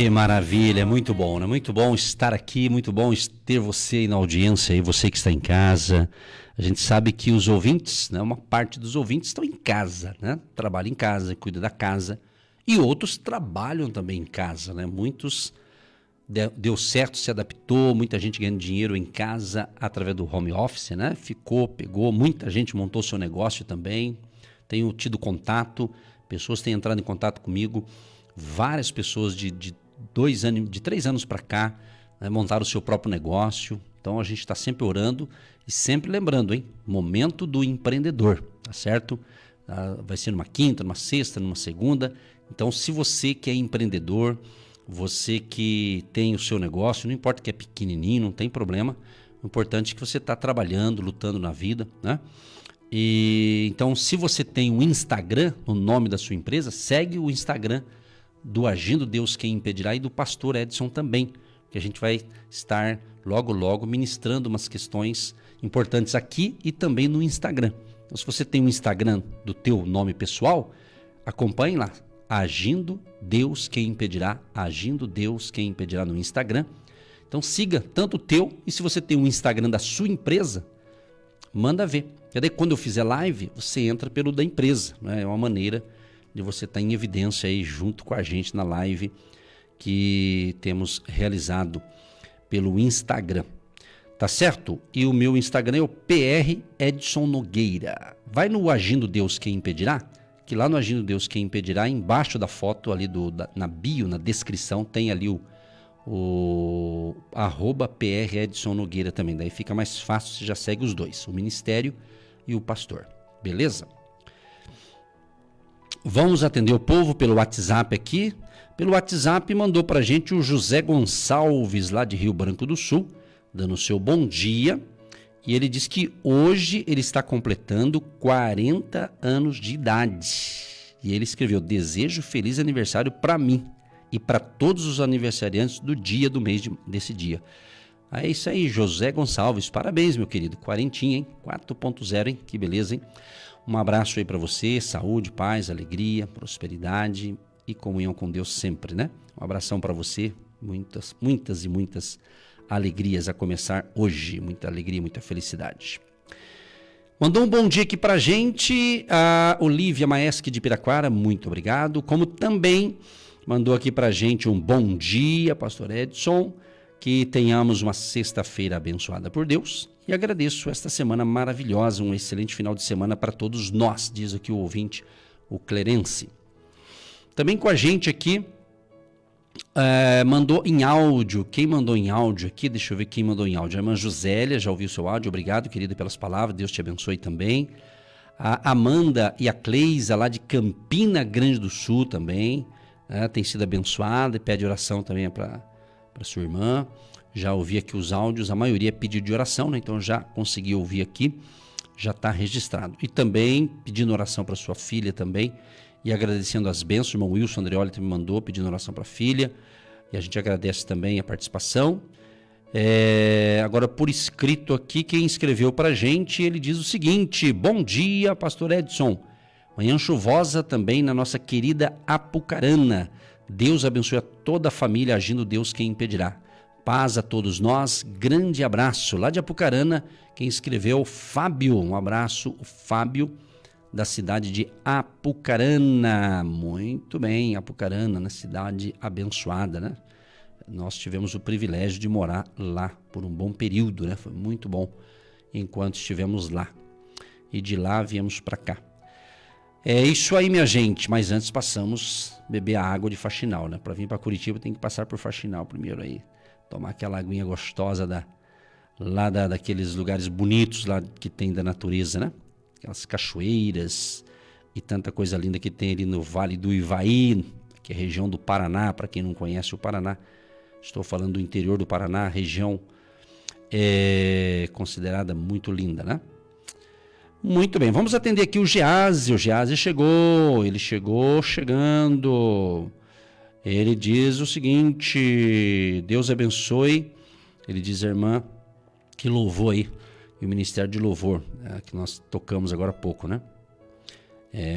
Que maravilha, muito bom, né? Muito bom estar aqui, muito bom ter você aí na audiência, aí, você que está em casa. A gente sabe que os ouvintes, né, uma parte dos ouvintes estão em casa, né? Trabalham em casa, cuidam da casa. E outros trabalham também em casa, né? Muitos deu certo, se adaptou, muita gente ganhando dinheiro em casa através do home office, né? Pegou, muita gente montou seu negócio também. Tenho tido contato, pessoas têm entrado em contato comigo. Várias pessoas de 3 anos para cá, né, montaram o seu próprio negócio. Então a gente está sempre orando e sempre lembrando, hein? Momento do empreendedor, tá certo? Vai ser numa quinta, numa sexta, numa segunda. Então, se você que é empreendedor, você que tem o seu negócio, não importa que é pequenininho, não tem problema. O importante é que você está trabalhando, lutando na vida, né? E então, se você tem um Instagram no nome da sua empresa, segue o Instagram do Agindo Deus Quem Impedirá e do Pastor Edson também, que a gente vai estar logo ministrando umas questões importantes aqui e também no Instagram. Então, se você tem um Instagram do teu nome pessoal, acompanhe lá, Agindo Deus Quem Impedirá, Agindo Deus Quem Impedirá no Instagram. Então siga tanto o teu, e se você tem um Instagram da sua empresa, manda ver. E daí quando eu fizer live, você entra pelo da empresa, né? É uma maneira de você estar em evidência aí junto com a gente na live que temos realizado pelo Instagram. Tá certo? E o meu Instagram é o PR Edson Nogueira. Vai no Agindo Deus Quem Impedirá, que lá no Agindo Deus Quem Impedirá, embaixo da foto ali na bio, na descrição, tem ali o @PR Edson Nogueira também. Daí fica mais fácil, você já segue os dois, o ministério e o pastor. Beleza? Vamos atender o povo pelo WhatsApp aqui. Pelo WhatsApp mandou pra gente o José Gonçalves, lá de Rio Branco do Sul, dando o seu bom dia. E ele diz que hoje ele está completando 40 anos de idade. E ele escreveu: desejo feliz aniversário para mim e para todos os aniversariantes do dia, do mês desse dia. É isso aí, José Gonçalves. Parabéns, meu querido. Quarentinha, hein? 4.0, hein? Que beleza, hein? Um abraço aí para você, saúde, paz, alegria, prosperidade e comunhão com Deus sempre, né? Um abração para você, muitas e muitas alegrias a começar hoje, muita alegria, muita felicidade. Mandou um bom dia aqui pra gente a Olívia Maesque de Piraquara, muito obrigado. Como também mandou aqui pra gente um bom dia, Pastor Edson, que tenhamos uma sexta-feira abençoada por Deus. E agradeço esta semana maravilhosa, um excelente final de semana para todos nós, diz aqui o ouvinte, o Clerense. Também com a gente aqui, mandou em áudio. Quem mandou em áudio aqui? Deixa eu ver quem mandou em áudio. A irmã Josélia, já ouviu o seu áudio? Obrigado, querida, pelas palavras. Deus te abençoe também. A Amanda e a Cleisa, lá de Campina Grande do Sul também, né, tem sido abençoada e pede oração também para sua irmã. Já ouvi aqui os áudios, a maioria é pedido de oração, né? Então já consegui ouvir aqui, já está registrado. E também pedindo oração para sua filha também, e agradecendo as bênçãos. O irmão Wilson Andreoli também mandou pedindo oração para a filha, e a gente agradece também a participação. Agora por escrito aqui, quem escreveu para a gente, ele diz o seguinte: bom dia, Pastor Edson, manhã chuvosa também na nossa querida Apucarana. Deus abençoe a toda a família, Agindo Deus Quem Impedirá. Paz a todos nós, grande abraço. Lá de Apucarana, quem escreveu, Fábio. Um abraço, o Fábio, da cidade de Apucarana. Muito bem, Apucarana, na cidade abençoada, né? Nós tivemos o privilégio de morar lá por um bom período, né? Foi muito bom enquanto estivemos lá. E de lá viemos para cá. É isso aí, minha gente. Mas antes passamos beber a água de Faxinal, né? Para vir para Curitiba tem que passar por Faxinal primeiro aí. Tomar aquela aguinha gostosa daqueles lugares bonitos lá que tem da natureza, né? Aquelas cachoeiras e tanta coisa linda que tem ali no Vale do Ivaí, que é a região do Paraná. Para quem não conhece o Paraná, estou falando do interior do Paraná, a região é considerada muito linda, né? Muito bem, vamos atender aqui o Gease. O Gease chegou, ele chegou chegando. Ele diz o seguinte: Deus abençoe. Ele diz a irmã que louvou aí, e o Ministério de Louvor, que nós tocamos agora há pouco, né?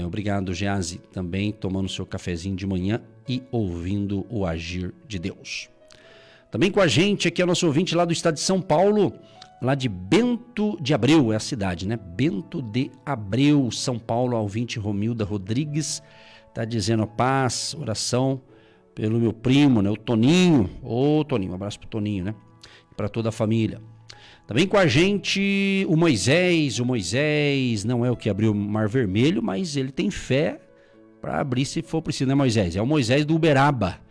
Obrigado, Gease, também tomando seu cafezinho de manhã e ouvindo o agir de Deus. Também com a gente aqui é o nosso ouvinte lá do estado de São Paulo, lá de Bento de Abreu, é a cidade, né? Bento de Abreu, São Paulo, ouvinte Romilda Rodrigues, tá dizendo paz, oração pelo meu primo, né? O Toninho. Ô, Toninho, um abraço pro Toninho, né? Para toda a família. Também com a gente o Moisés não é o que abriu o Mar Vermelho, mas ele tem fé para abrir se for preciso, né, Moisés? É o Moisés do Uberaba,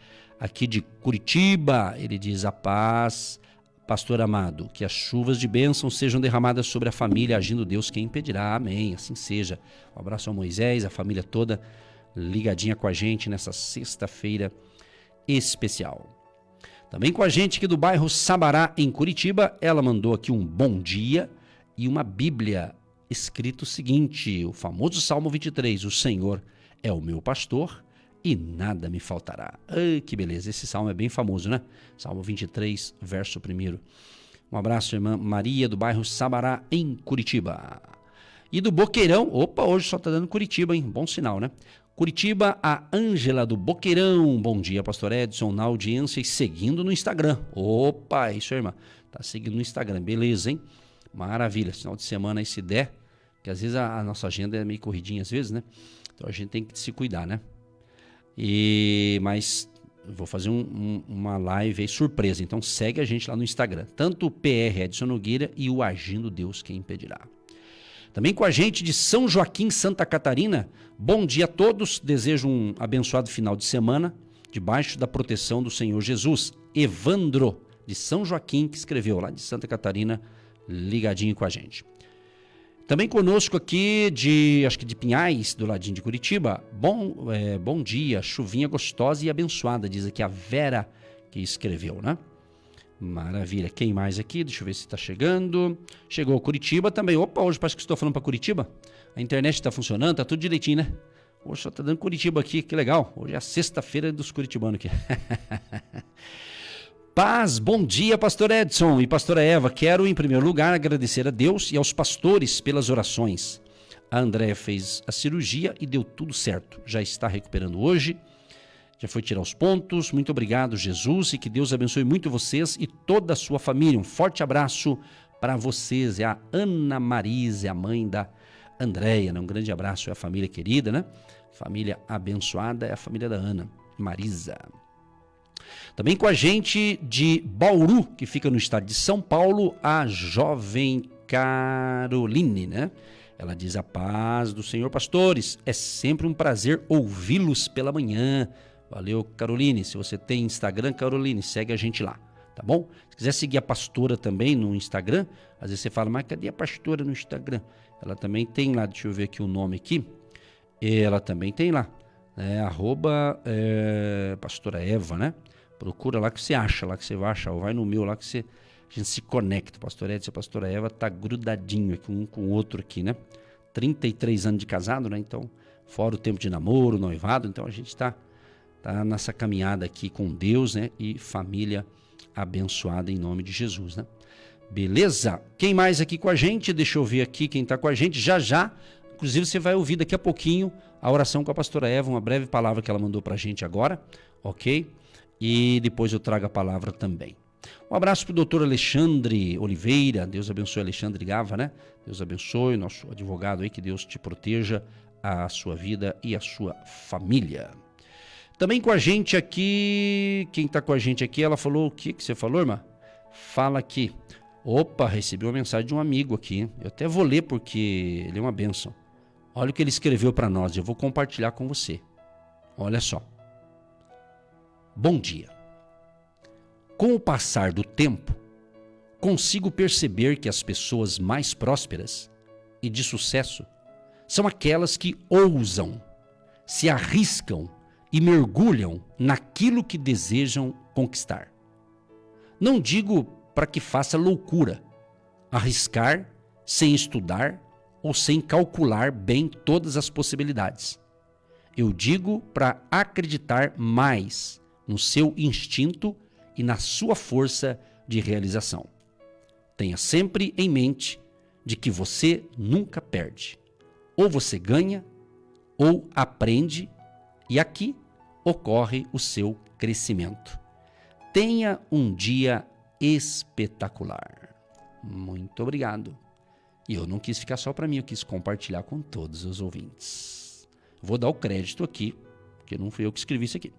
aqui de Curitiba. Ele diz: a paz, pastor amado, que as chuvas de bênção sejam derramadas sobre a família, agindo Deus, quem impedirá. Amém, assim seja. Um abraço ao Moisés, a família toda ligadinha com a gente nessa sexta-feira especial. Também com a gente aqui do bairro Sabará, em Curitiba, ela mandou aqui um bom dia e uma Bíblia escrito o seguinte, o famoso Salmo 23, o Senhor é o meu pastor e nada me faltará. Ai, que beleza, esse salmo é bem famoso, né? Salmo 23, verso 1. Um abraço, irmã Maria, do bairro Sabará, em Curitiba. E do Boqueirão, opa, hoje só tá dando Curitiba, hein? Bom sinal, né? Curitiba, a Ângela do Boqueirão. Bom dia, pastor Edson, na audiência e seguindo no Instagram. Opa, é isso aí, irmã. Tá seguindo no Instagram, beleza, hein? Maravilha, final de semana aí se der, que às vezes a nossa agenda é meio corridinha às vezes, né? Então a gente tem que se cuidar, né? Mas eu vou fazer uma live aí surpresa, então segue a gente lá no Instagram. Tanto o PR Edson Nogueira e o Agindo Deus, quem impedirá. Também com a gente de São Joaquim, Santa Catarina. Bom dia a todos, desejo um abençoado final de semana, debaixo da proteção do Senhor Jesus. Evandro, de São Joaquim, que escreveu lá de Santa Catarina, ligadinho com a gente. Também conosco aqui acho que de Pinhais, do ladinho de Curitiba. Bom dia, chuvinha gostosa e abençoada, diz aqui a Vera, que escreveu, né? Maravilha. Quem mais aqui? Deixa eu ver se está chegando. Chegou Curitiba também. Opa, hoje parece que estou falando para Curitiba. A internet está funcionando, tá tudo direitinho, né? Hoje só está dando Curitiba aqui, que legal. Hoje é a sexta-feira dos curitibanos aqui. Paz, bom dia, pastor Edson e pastora Eva. Quero, em primeiro lugar, agradecer a Deus e aos pastores pelas orações. A Andréia fez a cirurgia e deu tudo certo. Já está recuperando hoje. Já foi tirar os pontos. Muito obrigado, Jesus, e que Deus abençoe muito vocês e toda a sua família. Um forte abraço para vocês. É a Ana Marisa, a mãe da Andréia, né? Um grande abraço, é a família querida, né? Família abençoada é a família da Ana Marisa. Também com a gente de Bauru, que fica no estado de São Paulo, a jovem Caroline, né? Ela diz: a paz do Senhor, pastores. É sempre um prazer ouvi-los pela manhã. Valeu, Caroline. Se você tem Instagram, Caroline, segue a gente lá, tá bom? Se quiser seguir a pastora também no Instagram, às vezes você fala: mas cadê a pastora no Instagram? Ela também tem lá, deixa eu ver aqui o nome aqui. Ela também tem lá, pastora Eva, né? Procura lá que você acha, lá que você vai achar, ou vai no meu lá que a gente se conecta. Pastor Edson e a pastora Eva tá grudadinho aqui, um com o outro aqui, né? 33 anos de casado, né? Então, fora o tempo de namoro, noivado, então a gente tá nessa caminhada aqui com Deus, né? E família abençoada em nome de Jesus, né? Beleza? Quem mais aqui com a gente? Deixa eu ver aqui quem tá com a gente. Já, inclusive você vai ouvir daqui a pouquinho a oração com a pastora Eva, uma breve palavra que ela mandou pra gente agora, ok? E depois eu trago a palavra também. Um abraço para o doutor Alexandre Oliveira. Deus abençoe Alexandre Gava, né? Deus abençoe, nosso advogado aí, que Deus te proteja, a sua vida e a sua família. Também com a gente aqui, quem está com a gente aqui, ela falou o que você falou, irmã? Fala aqui. Opa, recebi uma mensagem de um amigo aqui. Eu até vou ler porque ele é uma bênção. Olha o que ele escreveu para nós, eu vou compartilhar com você. Olha só. Bom dia. Com o passar do tempo, consigo perceber que as pessoas mais prósperas e de sucesso são aquelas que ousam, se arriscam e mergulham naquilo que desejam conquistar. Não digo para que faça loucura, arriscar sem estudar ou sem calcular bem todas as possibilidades. Eu digo para acreditar mais no seu instinto e na sua força de realização. Tenha sempre em mente de que você nunca perde. Ou você ganha, ou aprende, e aqui ocorre o seu crescimento. Tenha um dia espetacular. Muito obrigado. E eu não quis ficar só para mim, eu quis compartilhar com todos os ouvintes. Vou dar o crédito aqui, porque não fui eu que escrevi isso aqui.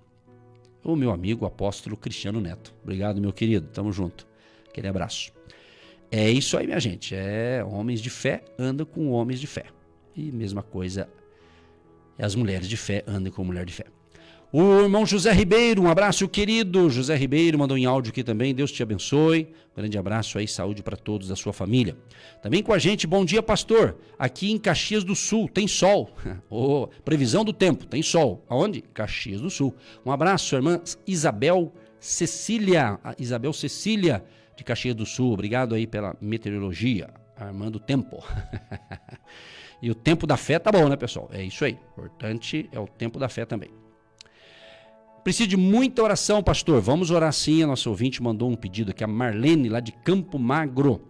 O meu amigo, o apóstolo Cristiano Neto. Obrigado, meu querido. Tamo junto. Aquele abraço. É isso aí, minha gente. Homens de fé andam com homens de fé. E mesma coisa, as mulheres de fé andam com mulher de fé. O irmão José Ribeiro, um abraço, querido. José Ribeiro mandou em áudio aqui também. Deus te abençoe. Um grande abraço aí, saúde para todos da sua família. Também com a gente, bom dia, pastor. Aqui em Caxias do Sul, tem sol. Previsão do tempo, tem sol. Aonde? Caxias do Sul. Um abraço, irmã Isabel Cecília. Isabel Cecília, de Caxias do Sul. Obrigado aí pela meteorologia. Armando tempo. E o tempo da fé tá bom, né, pessoal? É isso aí. O importante é o tempo da fé também. Preciso de muita oração, pastor. Vamos orar sim. A nossa ouvinte mandou um pedido aqui, a Marlene, lá de Campo Magro.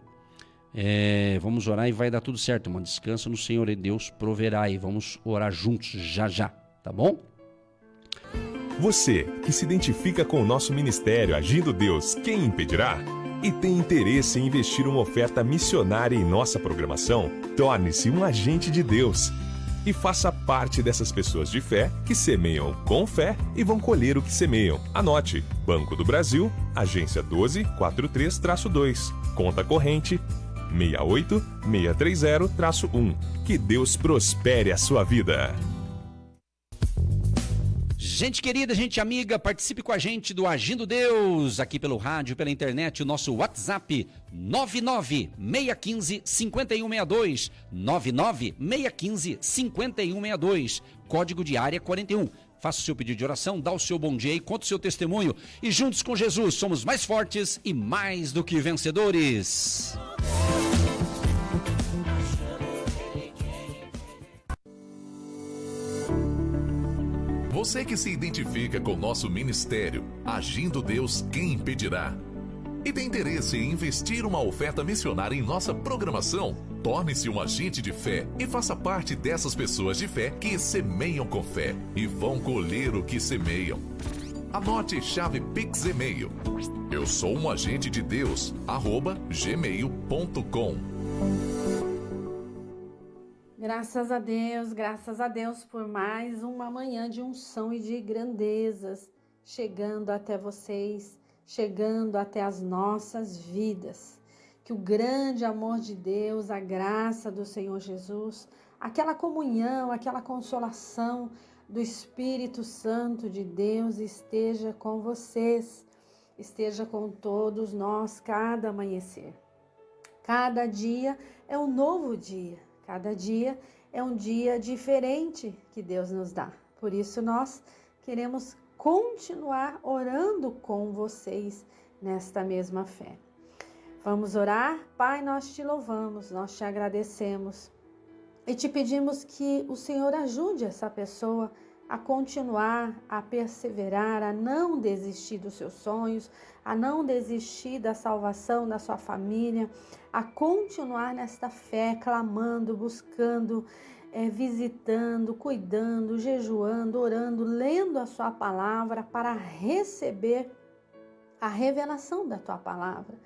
Vamos orar e vai dar tudo certo, irmão. Descansa no Senhor e Deus proverá. E vamos orar juntos já, tá bom? Você que se identifica com o nosso ministério Agindo Deus, quem impedirá? E tem interesse em investir uma oferta missionária em nossa programação? Torne-se um agente de Deus. E faça parte dessas pessoas de fé que semeiam com fé e vão colher o que semeiam. Anote: Banco do Brasil, agência 1243-2, conta corrente 68630-1. Que Deus prospere a sua vida. Gente querida, gente amiga, participe com a gente do Agindo Deus, aqui pelo rádio, pela internet, o nosso WhatsApp 99615-5162, 99615-5162, código de área 41. Faça o seu pedido de oração, dá o seu bom dia e conta o seu testemunho. E juntos com Jesus somos mais fortes e mais do que vencedores. Você que se identifica com nosso ministério, Agindo Deus, quem impedirá? E tem interesse em investir uma oferta missionária em nossa programação? Torne-se um agente de fé e faça parte dessas pessoas de fé que semeiam com fé e vão colher o que semeiam. Anote chave Pix e-mail. Eu sou um agente de Deus, @gmail.com. Graças a Deus por mais uma manhã de unção e de grandezas, chegando até vocês, chegando até as nossas vidas. Que o grande amor de Deus, a graça do Senhor Jesus, aquela comunhão, aquela consolação do Espírito Santo de Deus esteja com vocês, esteja com todos nós, cada amanhecer. Cada dia é um novo dia. Cada dia é um dia diferente que Deus nos dá. Por isso nós queremos continuar orando com vocês nesta mesma fé. Vamos orar? Pai, nós te louvamos, nós te agradecemos e te pedimos que o Senhor ajude essa pessoa a continuar, a perseverar, a não desistir dos seus sonhos, a não desistir da salvação da sua família, a continuar nesta fé, clamando, buscando, visitando, cuidando, jejuando, orando, lendo a sua palavra para receber a revelação da tua palavra.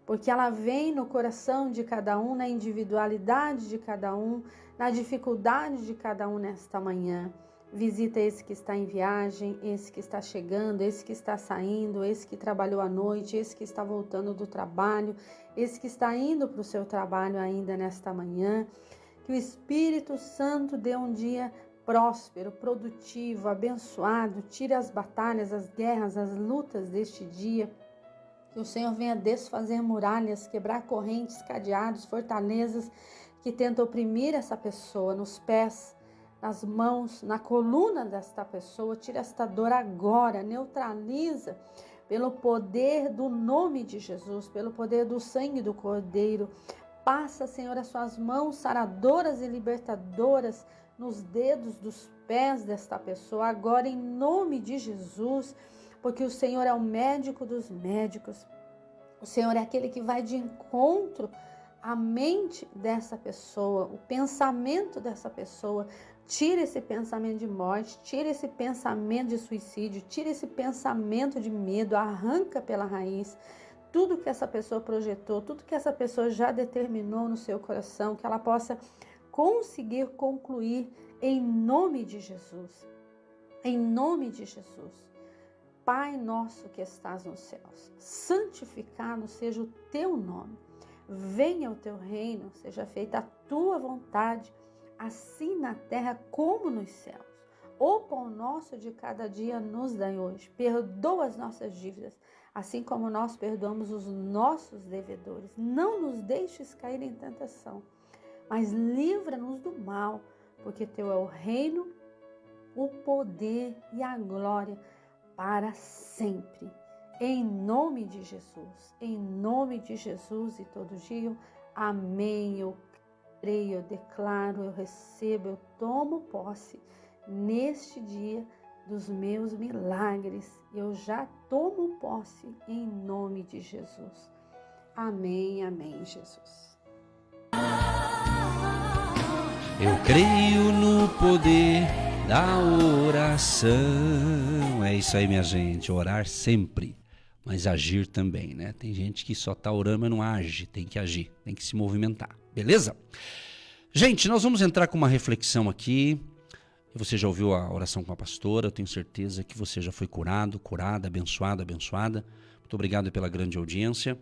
Porque ela vem no coração de cada um, na individualidade de cada um, na dificuldade de cada um nesta manhã. Visita esse que está em viagem, esse que está chegando, esse que está saindo, esse que trabalhou à noite, esse que está voltando do trabalho, esse que está indo para o seu trabalho ainda nesta manhã. Que o Espírito Santo dê um dia próspero, produtivo, abençoado, tire as batalhas, as guerras, as lutas deste dia. Que o Senhor venha desfazer muralhas, quebrar correntes, cadeados, fortalezas que tentam oprimir essa pessoa nos pés, nas mãos, na coluna desta pessoa. Tira esta dor agora, neutraliza pelo poder do nome de Jesus, pelo poder do sangue do Cordeiro. Passa, Senhor, as suas mãos saradoras e libertadoras nos dedos dos pés desta pessoa, agora em nome de Jesus, porque o Senhor é o médico dos médicos. O Senhor é aquele que vai de encontro a mente dessa pessoa, o pensamento dessa pessoa. Tira esse pensamento de morte, tira esse pensamento de suicídio, tira esse pensamento de medo, arranca pela raiz tudo que essa pessoa projetou, tudo que essa pessoa já determinou no seu coração, que ela possa conseguir concluir em nome de Jesus. Em nome de Jesus. Pai nosso que estás nos céus, santificado seja o teu nome. Venha o teu reino, seja feita a tua vontade, assim na terra como nos céus. O pão nosso de cada dia nos dai hoje. Perdoa as nossas dívidas, assim como nós perdoamos os nossos devedores. Não nos deixes cair em tentação, mas livra-nos do mal, porque teu é o reino, o poder e a glória para sempre. Em nome de Jesus, em nome de Jesus, e todos digam amém. Eu creio, eu declaro, eu recebo, eu tomo posse neste dia dos meus milagres. Eu já tomo posse em nome de Jesus. Amém, amém, Jesus. Eu creio no poder da oração. É isso aí, minha gente, orar sempre, mas agir também, né? Tem gente que só tá orando, mas não age, tem que agir, tem que se movimentar, beleza? Gente, nós vamos entrar com uma reflexão aqui. Você já ouviu a oração com a pastora, eu tenho certeza que você já foi curado, curada, abençoada, abençoada. Muito obrigado pela grande audiência.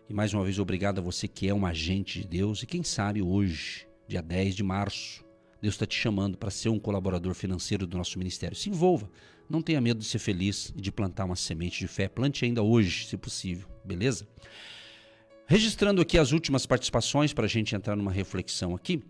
E mais uma vez, obrigado a você que é um agente de Deus. E quem sabe hoje, dia 10 de março, Deus está te chamando para ser um colaborador financeiro do nosso ministério. Se envolva, não tenha medo de ser feliz e de plantar uma semente de fé. Plante ainda hoje, se possível, beleza? Registrando aqui as últimas participações para a gente entrar numa reflexão aqui.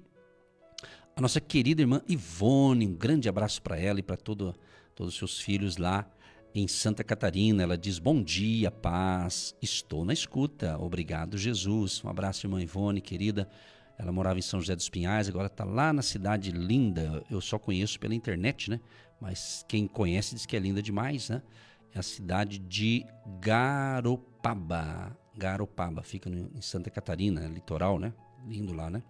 A nossa querida irmã Ivone, um grande abraço para ela e para todos os seus filhos lá em Santa Catarina. Ela diz: bom dia, paz, estou na escuta, obrigado Jesus. Um abraço, irmã Ivone, querida. Ela morava em São José dos Pinhais, agora está lá na cidade linda. Eu só conheço pela internet, né? Mas quem conhece diz que é linda demais, né? É a cidade de Garopaba. Garopaba, fica em Santa Catarina, litoral, né? Lindo lá, né?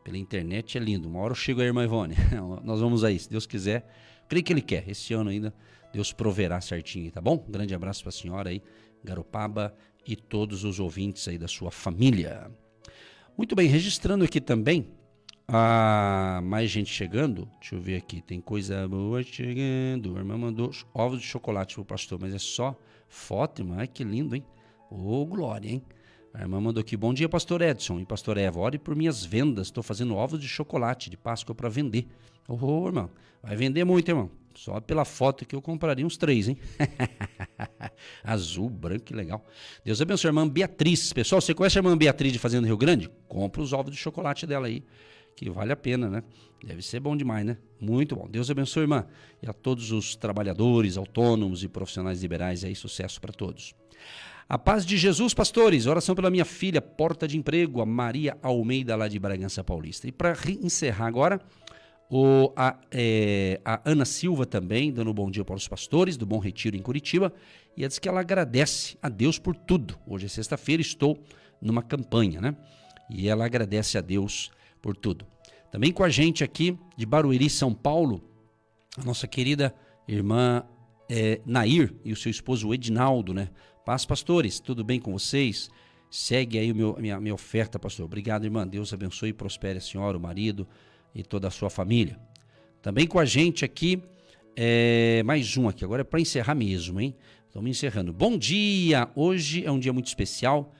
Pela internet é lindo. Uma hora eu chego aí, irmã Ivone. Nós vamos aí, se Deus quiser. Creio que Ele quer. Esse ano ainda Deus proverá certinho, tá bom? Um grande abraço para a senhora aí, Garopaba, e todos os ouvintes aí da sua família. Muito bem, registrando aqui também, mais gente chegando. Deixa eu ver aqui, tem coisa boa chegando. A irmã mandou ovos de chocolate pro pastor, mas é só foto, irmã. Ai, que lindo, hein? Ô, glória, hein? A irmã mandou aqui: bom dia, pastor Edson e pastor Eva, ore por minhas vendas, estou fazendo ovos de chocolate de Páscoa para vender. Ô, irmão, vai vender muito, irmão. Só pela foto que eu compraria uns 3, hein? Azul, branco, que legal. Deus abençoe a irmã Beatriz. Pessoal, você conhece a irmã Beatriz de Fazenda Rio Grande? Compra os ovos de chocolate dela aí, que vale a pena, né? Deve ser bom demais, né? Muito bom. Deus abençoe, irmã. E a todos os trabalhadores, autônomos e profissionais liberais aí, sucesso para todos. A paz de Jesus, pastores. Oração pela minha filha, porta de emprego, a Maria Almeida, lá de Bragança Paulista. E para encerrar agora, a Ana Silva também, dando um bom dia para os pastores do Bom Retiro em Curitiba. E ela diz que ela agradece a Deus por tudo. Hoje é sexta-feira, estou numa campanha, né? E ela agradece a Deus por tudo. Também com a gente aqui de Barueri, São Paulo, a nossa querida irmã Nair e o seu esposo Edinaldo, né? Paz, pastores, tudo bem com vocês? Segue aí a minha oferta, pastor. Obrigado, irmã. Deus abençoe e prospere a senhora, o marido e toda a sua família. Também com a gente aqui, mais um aqui. Agora é para encerrar mesmo, hein? Estamos encerrando. Bom dia! Hoje é um dia muito especial.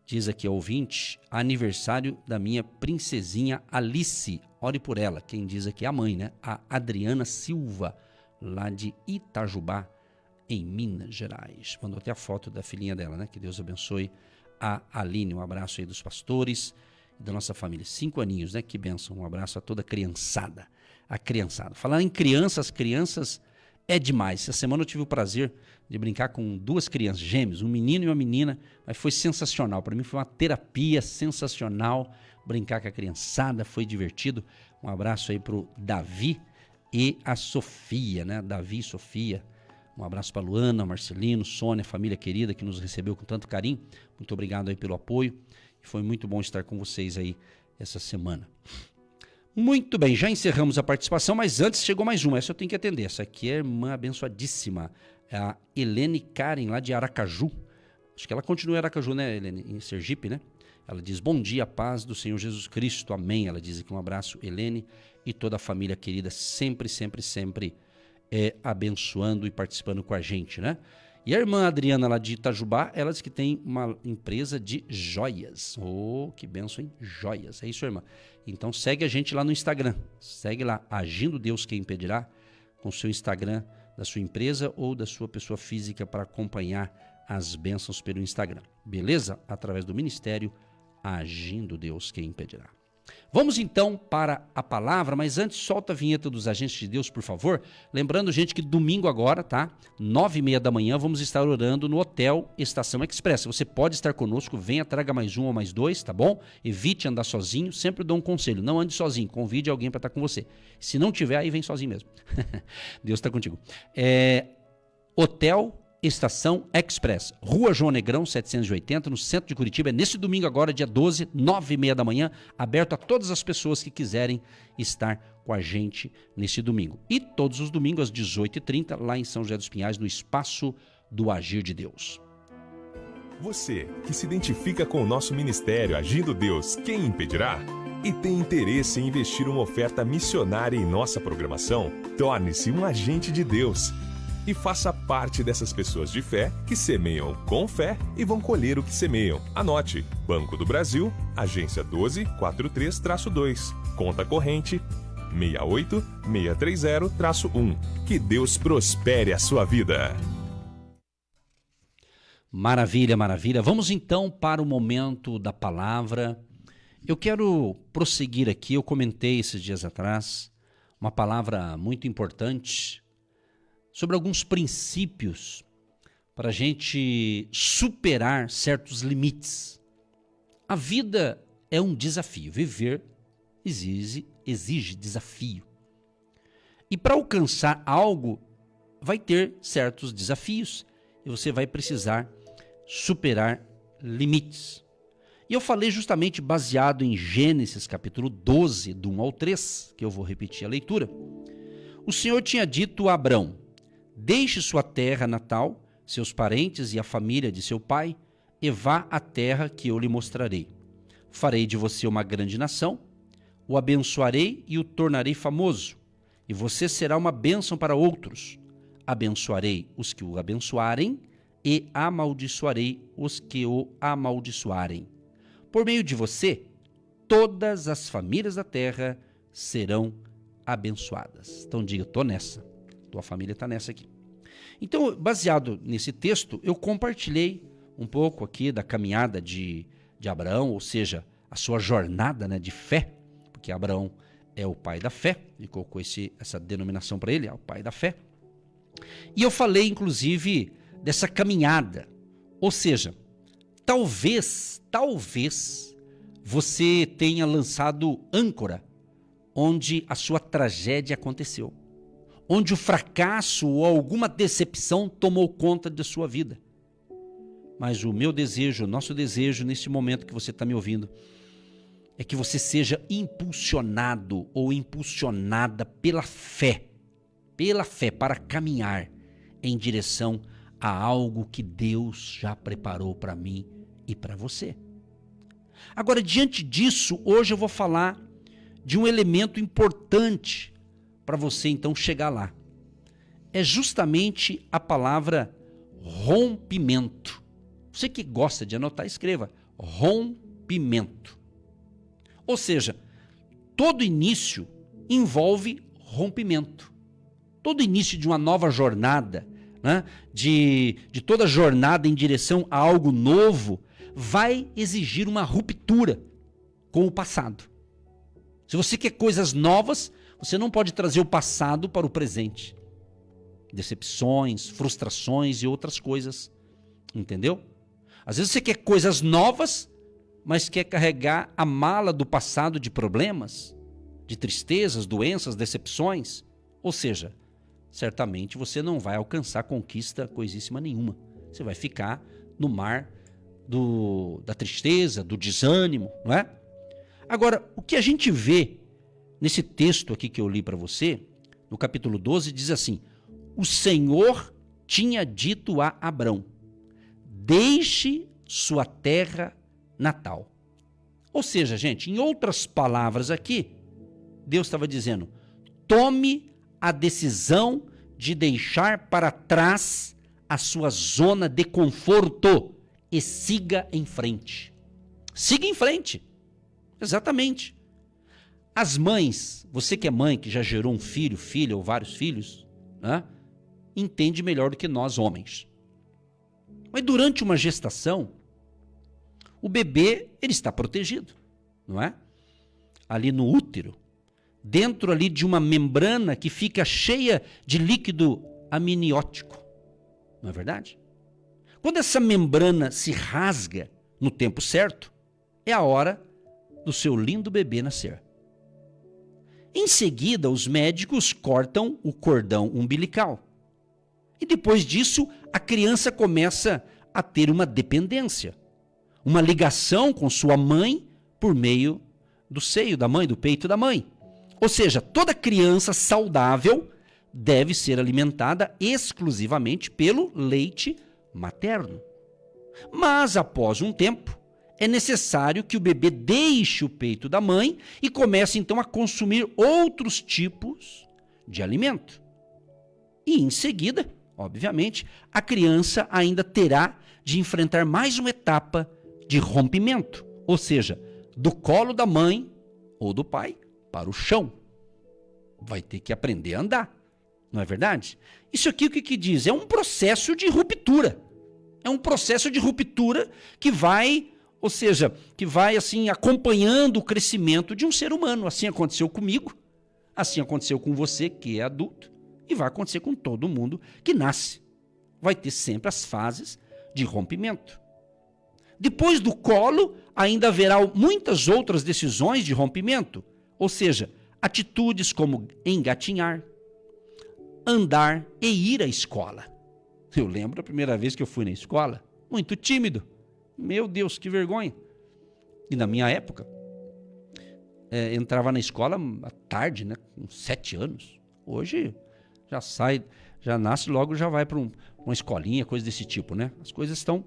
Diz aqui a ouvinte, aniversário da minha princesinha Alice. Ore por ela. Quem diz aqui é a mãe, né? A Adriana Silva, lá de Itajubá, em Minas Gerais. Mandou até a foto da filhinha dela, né? Que Deus abençoe a Aline. Um abraço aí dos pastores e da nossa família. 5 aninhos, né? Que bênção. Um abraço a toda a criançada. A criançada. Falando em crianças, crianças é demais. Essa semana eu tive o prazer de brincar com 2 crianças, gêmeos, um menino e uma menina, mas foi sensacional. Para mim foi uma terapia sensacional brincar com a criançada, foi divertido. Um abraço aí pro Davi e a Sofia, né? Davi e Sofia. Um abraço para Luana, Marcelino, Sônia, família querida que nos recebeu com tanto carinho. Muito obrigado aí pelo apoio. Foi muito bom estar com vocês aí essa semana. Muito bem, já encerramos a participação, mas antes chegou mais uma. Essa eu tenho que atender. Essa aqui é irmã abençoadíssima. É a Helene Karen, lá de Aracaju. Acho que ela continua em Aracaju, né, Helene? Em Sergipe, né? Ela diz, bom dia, paz do Senhor Jesus Cristo, amém. Ela diz aqui um abraço, Helene, e toda a família querida, sempre abençoando e participando com a gente, né? E a irmã Adriana, lá de Itajubá, ela diz que tem uma empresa de joias. Oh, que bênção, hein? Joias. É isso, irmã. Então segue a gente lá no Instagram. Segue lá, Agindo Deus Quem Impedirá, com o seu Instagram da sua empresa ou da sua pessoa física para acompanhar as bênçãos pelo Instagram. Beleza? Através do ministério Agindo Deus Quem Impedirá. Vamos então para a palavra, mas antes solta a vinheta dos agentes de Deus, por favor. Lembrando, gente, que domingo agora, tá? 9h30 da manhã, vamos estar orando no Hotel Estação Express. Você pode estar conosco, venha, traga mais um ou mais dois, tá bom? Evite andar sozinho, sempre dou um conselho, não ande sozinho, convide alguém para estar com você. Se não tiver, aí vem sozinho mesmo. Deus está contigo. Hotel Estação Express, Rua João Negrão, 780, no centro de Curitiba. É nesse domingo agora, dia 12, 9h30 da manhã, aberto a todas as pessoas que quiserem estar com a gente nesse domingo. E todos os domingos, às 18h30, lá em São José dos Pinhais, no Espaço do Agir de Deus. Você que se identifica com o nosso ministério Agindo Deus, Quem Impedirá? E tem interesse em investir uma oferta missionária em nossa programação? Torne-se um agente de Deus e faça parte dessas pessoas de fé que semeiam com fé e vão colher o que semeiam. Anote: Banco do Brasil, agência 1243-2, conta corrente 68630-1. Que Deus prospere a sua vida. Maravilha, maravilha. Vamos então para o momento da palavra. Eu quero prosseguir aqui, eu comentei esses dias atrás, uma palavra muito importante sobre alguns princípios para a gente superar certos limites. A vida é um desafio, viver exige desafio. E para alcançar algo, vai ter certos desafios e você vai precisar superar limites. E eu falei justamente baseado em Gênesis capítulo 12, do 1 ao 3, que eu vou repetir a leitura. O Senhor tinha dito a Abrão: deixe sua terra natal, seus parentes e a família de seu pai, e vá à terra que eu lhe mostrarei. Farei de você uma grande nação, o abençoarei e o tornarei famoso, e você será uma bênção para outros. Abençoarei os que o abençoarem, e amaldiçoarei os que o amaldiçoarem. Por meio de você, todas as famílias da terra serão abençoadas. Então diga, estou nessa. Tua família está nessa aqui. Então, baseado nesse texto, eu compartilhei um pouco aqui da caminhada de Abraão, ou seja, a sua jornada, né, de fé, porque Abraão é o pai da fé, ele colocou essa denominação para ele, é o pai da fé. E eu falei, inclusive, dessa caminhada, ou seja, talvez você tenha lançado âncora onde a sua tragédia aconteceu, onde o fracasso ou alguma decepção tomou conta da sua vida. Mas o meu desejo, o nosso desejo nesse momento que você está me ouvindo, é que você seja impulsionado ou impulsionada pela fé para caminhar em direção a algo que Deus já preparou para mim e para você. Agora, diante disso, hoje eu vou falar de um elemento importante para você então chegar lá. É justamente a palavra rompimento. Você que gosta de anotar, escreva: rompimento. Ou seja, todo início envolve rompimento. Todo início de uma nova jornada, né, de toda jornada em direção a algo novo, vai exigir uma ruptura com o passado. Se você quer coisas novas, você não pode trazer o passado para o presente. Decepções, frustrações e outras coisas. Entendeu? Às vezes você quer coisas novas, mas quer carregar a mala do passado de problemas, de tristezas, doenças, decepções. Ou seja, certamente você não vai alcançar conquista coisíssima nenhuma. Você vai ficar no mar da tristeza, do desânimo, não é? Agora, o que a gente vê nesse texto aqui que eu li para você, no capítulo 12, diz assim: o Senhor tinha dito a Abrão: deixe sua terra natal. Ou seja, gente, em outras palavras aqui, Deus estava dizendo: tome a decisão de deixar para trás a sua zona de conforto e siga em frente. Siga em frente. Exatamente. As mães, você que é mãe, que já gerou um filho, filha ou vários filhos, né, entende melhor do que nós homens. Mas durante uma gestação, o bebê, ele está protegido, não é? Ali no útero, dentro ali de uma membrana que fica cheia de líquido amniótico, não é verdade? Quando essa membrana se rasga no tempo certo, é a hora do seu lindo bebê nascer. Em seguida, os médicos cortam o cordão umbilical. E depois disso, a criança começa a ter uma dependência, uma ligação com sua mãe por meio do seio da mãe, do peito da mãe. Ou seja, toda criança saudável deve ser alimentada exclusivamente pelo leite materno. Mas, após um tempo, é necessário que o bebê deixe o peito da mãe e comece então a consumir outros tipos de alimento. E em seguida, obviamente, a criança ainda terá de enfrentar mais uma etapa de rompimento, ou seja, do colo da mãe ou do pai para o chão. Vai ter que aprender a andar, não é verdade? Isso aqui o que diz? É um processo de ruptura. É um processo de ruptura que vai, ou seja, que vai assim acompanhando o crescimento de um ser humano. Assim aconteceu comigo, assim aconteceu com você que é adulto e vai acontecer com todo mundo que nasce. Vai ter sempre as fases de rompimento. Depois do colo, ainda haverá muitas outras decisões de rompimento, ou seja, atitudes como engatinhar, andar e ir à escola. Eu lembro a primeira vez que eu fui na escola, muito tímido. Meu Deus, que vergonha. E na minha época, entrava na escola à tarde, né, com 7 anos. Hoje já sai, já nasce logo, já vai para uma escolinha, coisa desse tipo, né? As coisas estão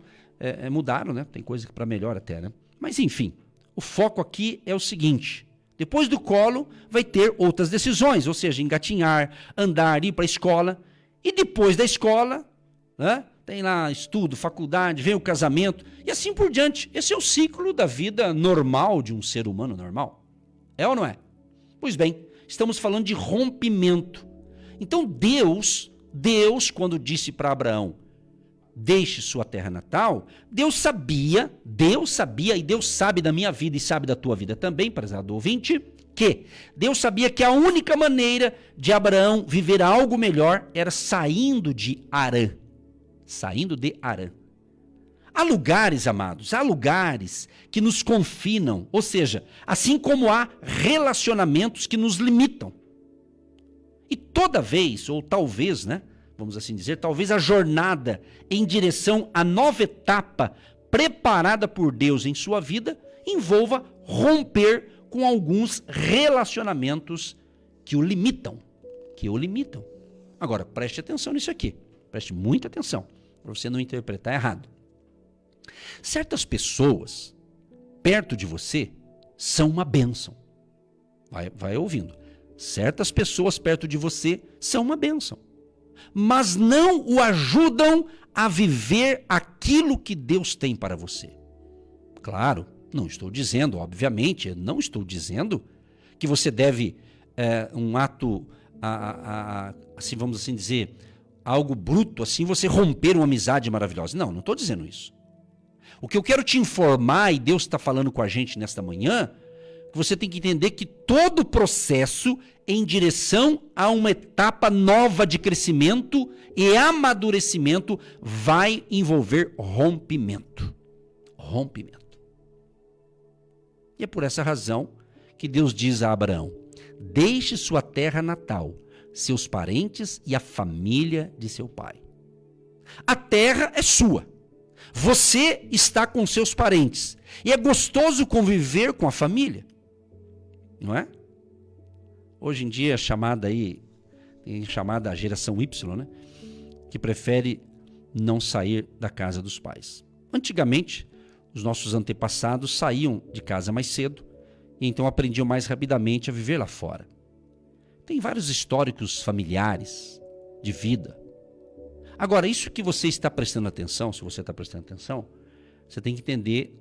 mudaram, né? Tem coisa para melhor até, né? Mas enfim, o foco aqui é o seguinte: depois do colo vai ter outras decisões, ou seja, engatinhar, andar, ir para a escola. E depois da escola, né, tem lá estudo, faculdade, vem o casamento e assim por diante. Esse é o ciclo da vida normal de um ser humano normal. É ou não é? Pois bem, estamos falando de rompimento. Então Deus, quando disse para Abraão: deixe sua terra natal, Deus sabia e Deus sabe da minha vida e sabe da tua vida também, prezado ouvinte, que Deus sabia que a única maneira de Abraão viver algo melhor era saindo de Harã. Há lugares, amados, que nos confinam, ou seja, assim como há relacionamentos que nos limitam. E toda vez, ou talvez, né, vamos assim dizer, talvez a jornada em direção à nova etapa preparada por Deus em sua vida envolva romper com alguns relacionamentos que o limitam. Agora, preste atenção nisso aqui. Preste muita atenção, para você não interpretar errado. Certas pessoas perto de você são uma bênção. Vai ouvindo. Certas pessoas perto de você são uma bênção, mas não o ajudam a viver aquilo que Deus tem para você. Claro, não estou dizendo, obviamente, não estou dizendo que você deve um ato, assim vamos assim dizer, algo bruto, assim você romper uma amizade maravilhosa. Não estou dizendo isso. O que eu quero te informar, e Deus está falando com a gente nesta manhã, que você tem que entender que todo processo em direção a uma etapa nova de crescimento e amadurecimento vai envolver rompimento. E é por essa razão que Deus diz a Abraão: deixe sua terra natal, seus parentes e a família de seu pai. A terra é sua, Você está com seus parentes. E é gostoso conviver com a família. Não é? Hoje em dia, tem chamada geração Y, né? Que prefere não sair da casa dos pais. Antigamente, os nossos antepassados saíam de casa mais cedo e então aprendiam mais rapidamente a viver lá fora. Tem vários históricos familiares de vida. Agora, isso que você está prestando atenção, se você está prestando atenção, você tem que entender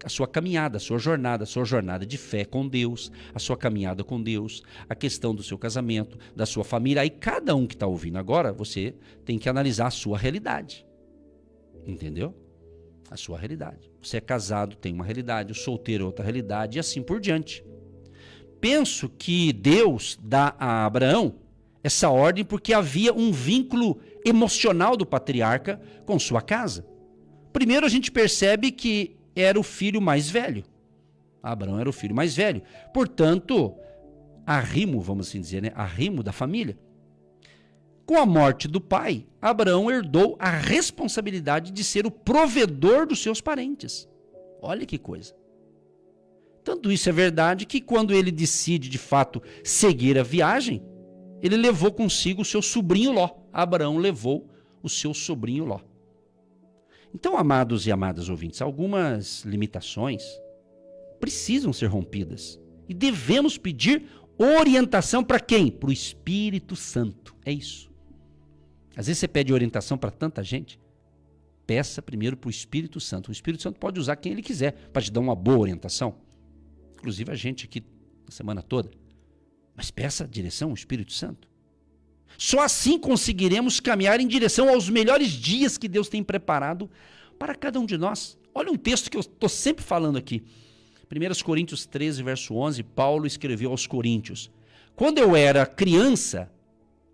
a sua caminhada, a sua jornada de fé com Deus, a sua caminhada com Deus, a questão do seu casamento, da sua família. Aí cada um que está ouvindo agora, você tem que analisar a sua realidade. Entendeu? A sua realidade. Você é casado, tem uma realidade, o solteiro é outra realidade e assim por diante. Penso que Deus dá a Abraão essa ordem porque havia um vínculo emocional do patriarca com sua casa. Primeiro a gente percebe que era o filho mais velho. Abraão era o filho mais velho. Portanto, arrimo, vamos assim dizer, né? Arrimo da família. Com a morte do pai, Abraão herdou a responsabilidade de ser o provedor dos seus parentes. Olha que coisa. Tanto isso é verdade que quando ele decide, de fato, seguir a viagem, ele levou consigo o seu sobrinho Ló. Abraão levou o seu sobrinho Ló. Então, amados e amadas ouvintes, algumas limitações precisam ser rompidas. E devemos pedir orientação para quem? Para o Espírito Santo. É isso. Às vezes você pede orientação para tanta gente. Peça primeiro para o Espírito Santo. O Espírito Santo pode usar quem ele quiser para te dar uma boa orientação. Inclusive a gente aqui a semana toda. Mas peça a direção ao Espírito Santo. Só assim conseguiremos caminhar em direção aos melhores dias que Deus tem preparado para cada um de nós. Olha um texto que eu estou sempre falando aqui. 1 Coríntios 13, verso 11, Paulo escreveu aos Coríntios: quando eu era criança,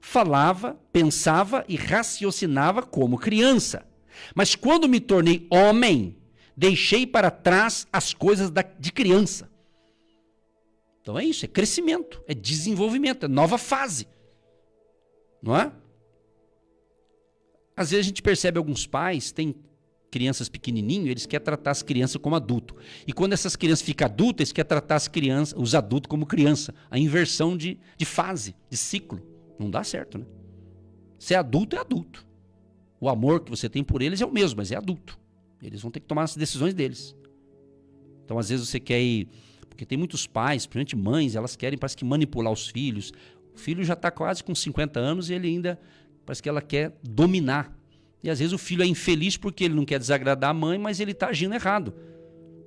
falava, pensava e raciocinava como criança. Mas quando me tornei homem, deixei para trás as coisas de criança. Então é isso, é crescimento, é desenvolvimento, é nova fase. Não é? Às vezes a gente percebe alguns pais, tem crianças pequenininhos, eles querem tratar as crianças como adulto. E quando essas crianças ficam adultas, eles querem tratar os adultos como criança. A inversão de fase, de ciclo. Não dá certo, né? Se é adulto, é adulto. O amor que você tem por eles é o mesmo, mas é adulto. Eles vão ter que tomar as decisões deles. Então, às vezes você quer ir... Porque tem muitos pais, principalmente mães, elas querem, parece que manipular os filhos. O filho já está quase com 50 anos e ele ainda, parece que ela quer dominar. E às vezes o filho é infeliz porque ele não quer desagradar a mãe, mas ele está agindo errado.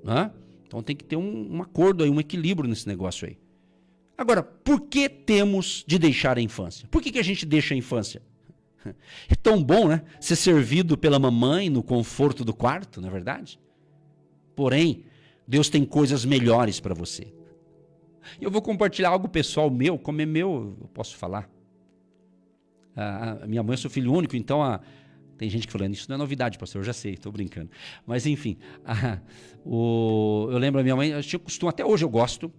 Né? Então tem que ter um acordo aí, um equilíbrio nesse negócio aí. Agora, por que temos de deixar a infância? Por que a gente deixa a infância? É tão bom, né? Ser servido pela mamãe no conforto do quarto, não é verdade? Porém, Deus tem coisas melhores para você. Eu vou compartilhar algo pessoal meu, como é meu, eu posso falar. A minha mãe, eu sou filho único, então tem gente que falando, isso não é novidade, pastor, eu já sei, estou brincando. Mas enfim, eu lembro a minha mãe, eu tinha costume, até hoje eu gosto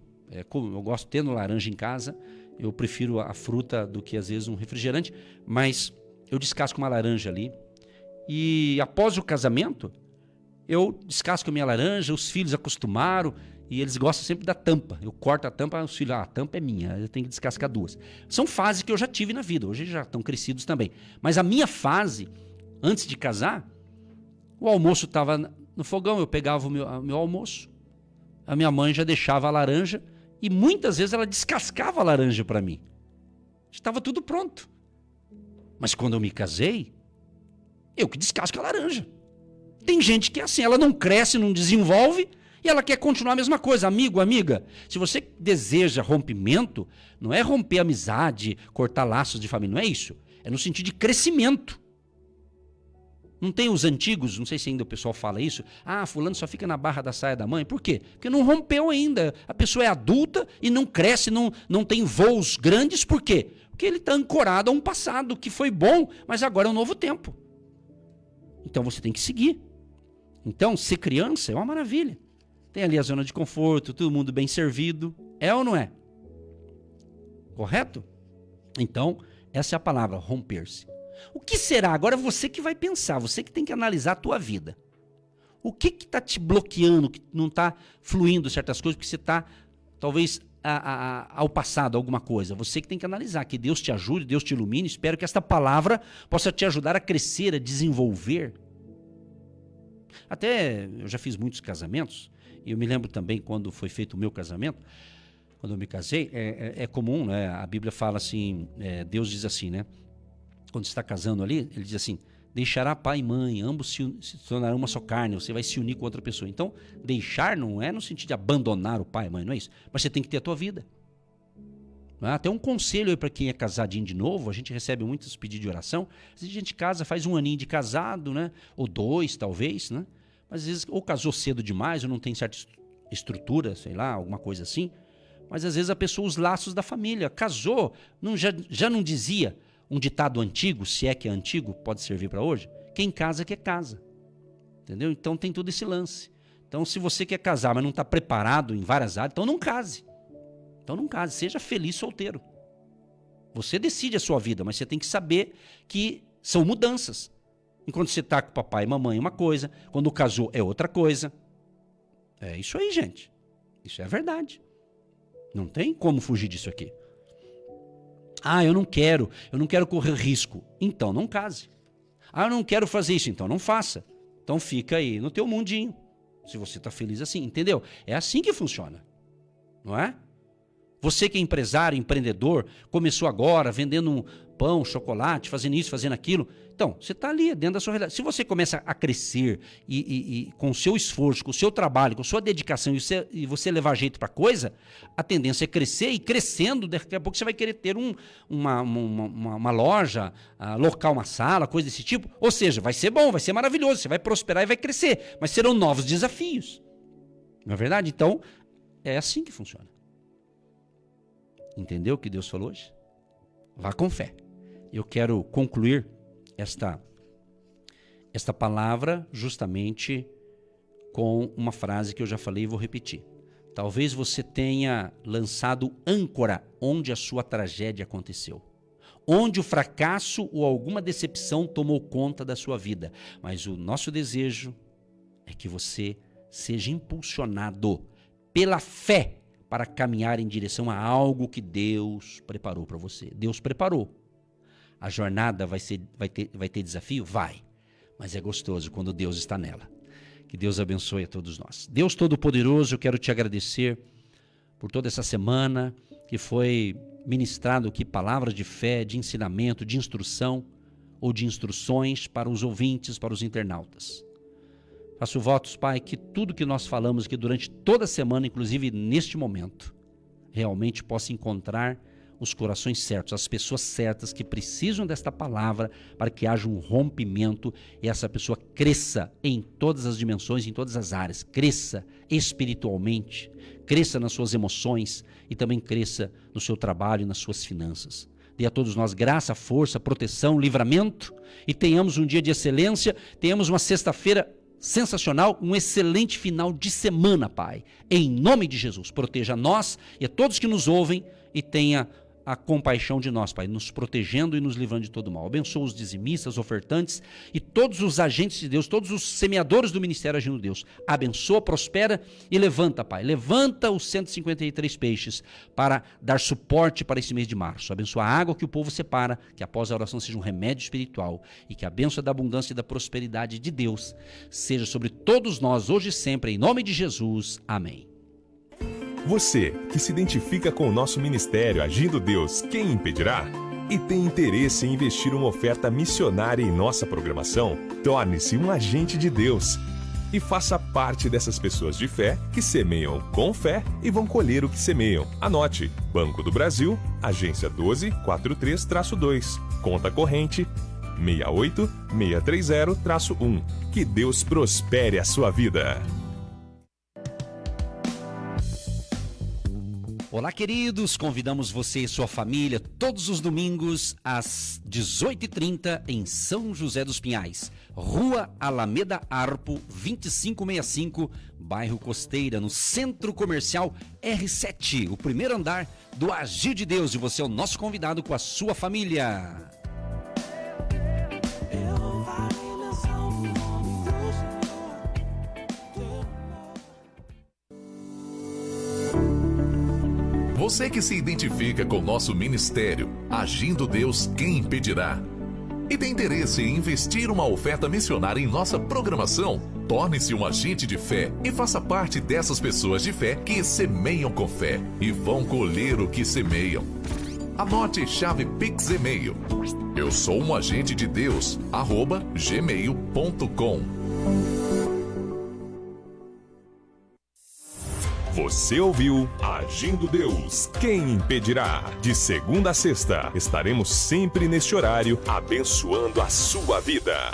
tendo laranja em casa, eu prefiro a fruta do que às vezes um refrigerante, mas eu descasco uma laranja ali, e após o casamento, eu descasco a minha laranja, os filhos acostumaram, e eles gostam sempre da tampa. Eu corto a tampa, os filhos, a tampa é minha, eu tenho que descascar duas. São fases que eu já tive na vida, hoje já estão crescidos também. Mas a minha fase, antes de casar, o almoço estava no fogão, eu pegava o meu almoço, a minha mãe já deixava a laranja, e muitas vezes ela descascava a laranja para mim. Estava tudo pronto. Mas quando eu me casei, eu que descasco a laranja. Tem gente que é assim, ela não cresce, não desenvolve, e ela quer continuar a mesma coisa. Amigo, amiga, se você deseja rompimento, não é romper amizade, cortar laços de família, não é isso. É no sentido de crescimento. Não tem os antigos, não sei se ainda o pessoal fala isso, fulano só fica na barra da saia da mãe. Por quê? Porque não rompeu ainda. A pessoa é adulta e não cresce, não tem voos grandes. Por quê? Porque ele está ancorado a um passado que foi bom, mas agora é um novo tempo. Então você tem que seguir. Então, ser criança é uma maravilha. Tem ali a zona de conforto, todo mundo bem servido. É ou não é? Correto? Então, essa é a palavra, romper-se. O que será? Agora você que vai pensar, você que tem que analisar a tua vida. O que está te bloqueando, que não está fluindo certas coisas, porque você está, talvez, ao passado, alguma coisa? Você que tem que analisar, que Deus te ajude, Deus te ilumine. Espero que esta palavra possa te ajudar a crescer, a desenvolver. Até, eu já fiz muitos casamentos, e eu me lembro também quando foi feito o meu casamento, quando eu me casei, é comum, né? A Bíblia fala assim, Deus diz assim, né? Quando você está casando ali, ele diz assim, deixará pai e mãe, ambos se tornarão uma só carne, você vai se unir com outra pessoa. Então, deixar não é no sentido de abandonar o pai e mãe, não é isso. Mas você tem que ter a tua vida. Até um conselho aí para quem é casadinho de novo, a gente recebe muitos pedidos de oração. Às vezes a gente casa, faz 1 aninho de casado, né? Ou 2, talvez, né? Mas às vezes ou casou cedo demais, ou não tem certa estrutura, sei lá, alguma coisa assim. Mas às vezes a pessoa, os laços da família, casou, já não dizia um ditado antigo, se é que é antigo, pode servir para hoje? Quem casa quer casa. Entendeu? Então tem todo esse lance. Então se você quer casar, mas não está preparado em várias áreas, então não case. Então não case, seja feliz solteiro. Você decide a sua vida, mas você tem que saber que são mudanças. Enquanto você está com papai e mamãe é uma coisa, quando casou é outra coisa. É isso aí, gente. Isso é a verdade. Não tem como fugir disso aqui. Ah, eu não quero correr risco. Então não case. Ah, eu não quero fazer isso, então não faça. Então fica aí no teu mundinho. Se você está feliz assim, entendeu? É assim que funciona. Não é? Você que é empresário, empreendedor, começou agora vendendo um pão, chocolate, fazendo isso, fazendo aquilo. Então, você está ali dentro da sua realidade. Se você começa a crescer e com o seu esforço, com o seu trabalho, com a sua dedicação e você levar jeito para a coisa, a tendência é crescer e crescendo, daqui a pouco você vai querer ter uma loja, local, uma sala, coisa desse tipo. Ou seja, vai ser bom, vai ser maravilhoso, você vai prosperar e vai crescer, mas serão novos desafios. Não é verdade? Então, é assim que funciona. Entendeu o que Deus falou hoje? Vá com fé. Eu quero concluir esta palavra justamente com uma frase que eu já falei e vou repetir. Talvez você tenha lançado âncora onde a sua tragédia aconteceu, onde o fracasso ou alguma decepção tomou conta da sua vida. Mas o nosso desejo é que você seja impulsionado pela fé para caminhar em direção a algo que Deus preparou para você. Deus preparou. A jornada vai ter desafio? Vai. Mas é gostoso quando Deus está nela. Que Deus abençoe a todos nós. Deus Todo-Poderoso, eu quero te agradecer por toda essa semana que foi ministrado aqui palavras de fé, de ensinamento, de instrução ou de instruções para os ouvintes, para os internautas. Faço votos, Pai, que tudo que nós falamos aqui durante toda a semana, inclusive neste momento, realmente possa encontrar os corações certos, as pessoas certas que precisam desta palavra para que haja um rompimento e essa pessoa cresça em todas as dimensões, em todas as áreas, cresça espiritualmente, cresça nas suas emoções e também cresça no seu trabalho e nas suas finanças. Dê a todos nós graça, força, proteção, livramento e tenhamos um dia de excelência, tenhamos uma sexta-feira sensacional, um excelente final de semana, Pai. Em nome de Jesus, proteja nós e a todos que nos ouvem e tenha a compaixão de nós, Pai, nos protegendo e nos livrando de todo mal. Abençoa os dizimistas, ofertantes e todos os agentes de Deus, todos os semeadores do Ministério Agindo Deus. Abençoa, prospera e levanta, Pai. Levanta os 153 peixes para dar suporte para esse mês de março. Abençoa a água que o povo separa, que após a oração seja um remédio espiritual e que a bênção da abundância e da prosperidade de Deus seja sobre todos nós, hoje e sempre, em nome de Jesus. Amém. Você que se identifica com o nosso ministério Agindo Deus, quem impedirá? E tem interesse em investir uma oferta missionária em nossa programação? Torne-se um agente de Deus e faça parte dessas pessoas de fé que semeiam com fé e vão colher o que semeiam. Anote: Banco do Brasil, agência 1243-2, conta corrente 68630-1. Que Deus prospere a sua vida. Olá, queridos, convidamos você e sua família todos os domingos às 18h30 em São José dos Pinhais, Rua Alameda Arpo, 2565, bairro Costeira, no Centro Comercial R7, o primeiro andar do Agir de Deus, e você é o nosso convidado com a sua família. Você que se identifica com nosso ministério, Agindo Deus, quem impedirá? E tem interesse em investir uma oferta missionária em nossa programação? Torne-se um agente de fé e faça parte dessas pessoas de fé que semeiam com fé e vão colher o que semeiam. Anote chave Pix e-mail. Eu sou um agente de Deus, @gmail.com. Você ouviu Agindo Deus, quem impedirá? De segunda a sexta, estaremos sempre neste horário, abençoando a sua vida.